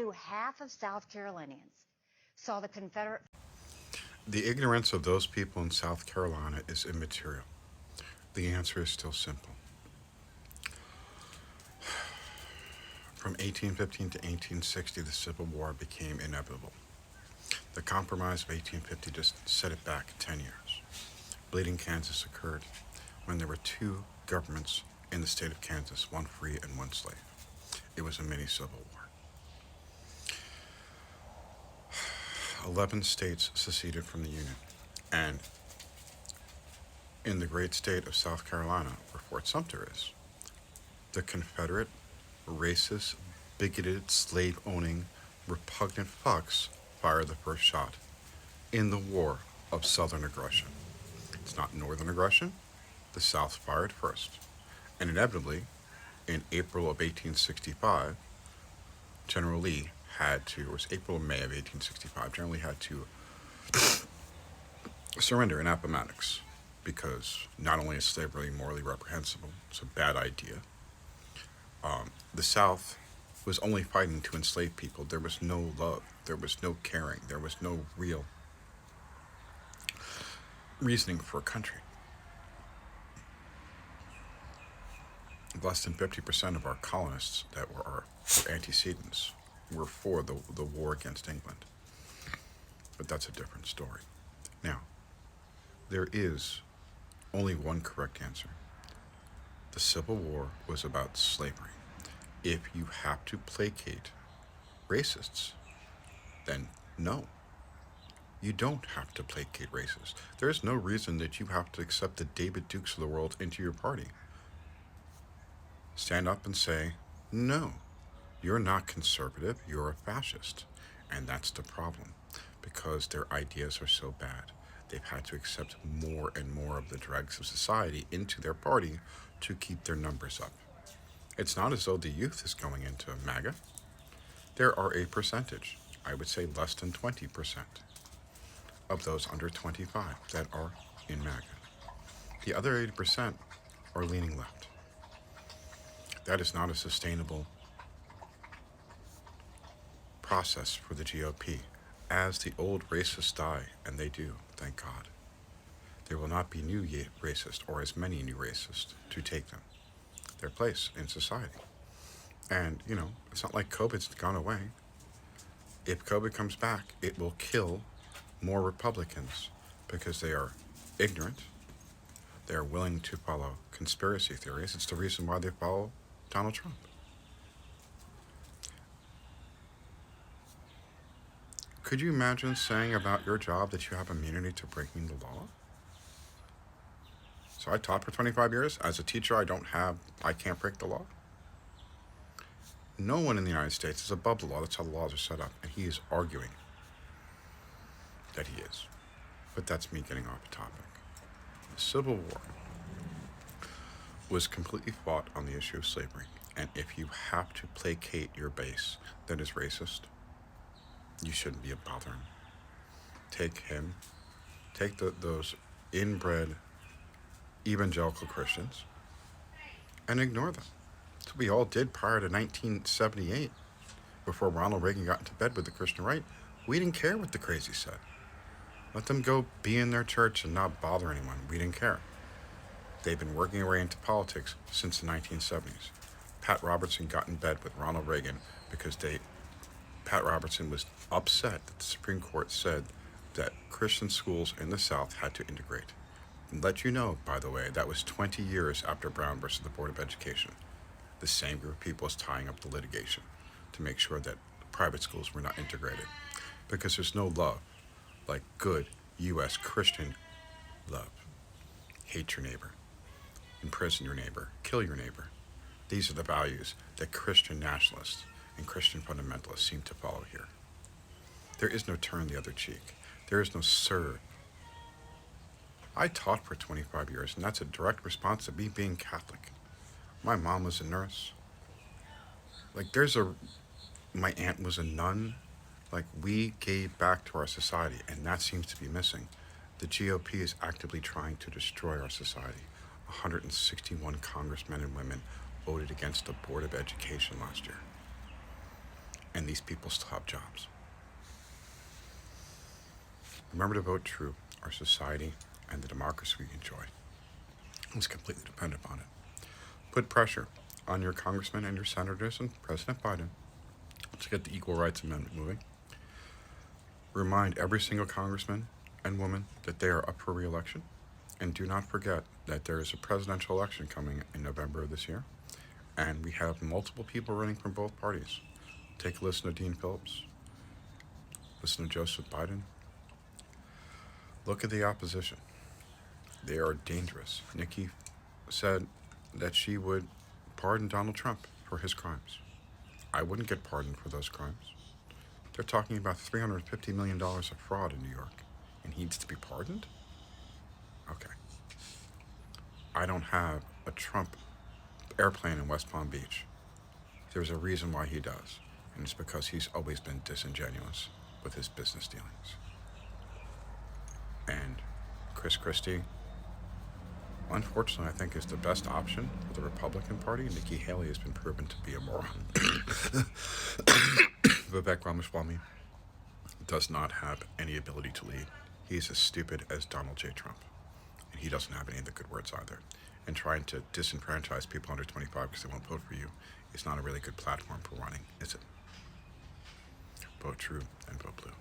Half of South Carolinians saw the Confederate. The ignorance of those people in South Carolina is immaterial. The answer is still simple. From 1815 to 1860, the Civil War became inevitable. The Compromise of 1850 just set it back 10 years. Bleeding Kansas occurred when there were two governments in the state of Kansas, one free and one slave. It was a mini Civil War. 11 states seceded from the Union, and in the great state of South Carolina, where Fort Sumter is, the Confederate, racist, bigoted, slave-owning, repugnant fucks fired the first shot in the war of Southern aggression. It's not Northern aggression. The South fired first. And inevitably, in April of 1865, General Lee had to, it was April or May of 1865, General Lee had to surrender in Appomattox because not only is slavery morally reprehensible, it's a bad idea. The South was only fighting to enslave people. There was no love. There was no caring. There was no real reasoning for a country. Less than 50% of our colonists that were our antecedents were for the war against England. But that's a different story. Now, there is only one correct answer. The Civil War was about slavery. If you have to placate racists, then no. You don't have to placate racists. There's no reason that you have to accept the David Dukes of the world into your party. Stand up and say, no, you're not conservative, you're a fascist. And that's the problem, because their ideas are so bad. They've had to accept more and more of the dregs of society into their party to keep their numbers up. It's not as though the youth is going into MAGA. There are a percentage, I would say less than 20%, of those under 25 that are in MAGA. The other 80% are leaning left. That is not a sustainable process for the GOP. As the old racists die, and they do, thank God, there will not be new racists or as many new racists to take their place in society. And, it's not like COVID's gone away. If COVID comes back, it will kill more Republicans because they are ignorant. They are willing to follow conspiracy theories. It's the reason why they follow Donald Trump. Could you imagine saying about your job that you have immunity to breaking the law? So I taught for 25 years. As a teacher, I can't break the law. No one in the United States is above the law. That's how the laws are set up. And he is arguing that he is. But that's me getting off the topic. The Civil War was completely fought on the issue of slavery. And if you have to placate your base that is racist, you shouldn't be bothering. Take those inbred evangelical Christians and ignore them. That's what we all did prior to 1978, before Ronald Reagan got into bed with the Christian right. We didn't care what the crazy said. Let them go be in their church and not bother anyone. We didn't care. They've been working their way into politics since the 1970s. Pat Robertson got in bed with Ronald Reagan because Pat Robertson was upset that the Supreme Court said that Christian schools in the South had to integrate. And let you know, by the way, that was 20 years after Brown versus the Board of Education. The same group of people is tying up the litigation to make sure that private schools were not integrated. Because there's no love like good U.S. Christian love. Hate your neighbor. Imprison your neighbor. Kill your neighbor. These are the values that Christian nationalists and Christian fundamentalists seem to follow here. There is no turn the other cheek. There is no serve. I taught for 25 years, and that's a direct response to me being Catholic. My mom was a nurse. My aunt was a nun. We gave back to our society, and that seems to be missing. The GOP is actively trying to destroy our society. 161 congressmen and women voted against the Board of Education last year. and these people still have jobs. Remember to vote true. Our society and the democracy we enjoy is completely dependent upon it. Put pressure on your congressmen and your senators and President Biden to get the Equal Rights Amendment moving. Remind every single congressman and woman that they are up for re-election. And do not forget that there is a presidential election coming in November of this year. And we have multiple people running from both parties. Take a listen to Dean Phillips. Listen to Joseph Biden. Look at the opposition. They are dangerous. Nikki said that she would pardon Donald Trump for his crimes. I wouldn't get pardoned for those crimes. They're talking about $350 million of fraud in New York, and he needs to be pardoned? Okay. I don't have a Trump airplane in West Palm Beach. There's a reason why he does, and it's because he's always been disingenuous with his business dealings. And Chris Christie, unfortunately, I think is the best option for the Republican Party. Nikki Haley has been proven to be a moron. Vivek Ramaswamy does not have any ability to lead. He's as stupid as Donald J. Trump. And he doesn't have any of the good words either. And trying to disenfranchise people under 25 because they won't vote for you is not a really good platform for running, is it? Vote true and vote blue.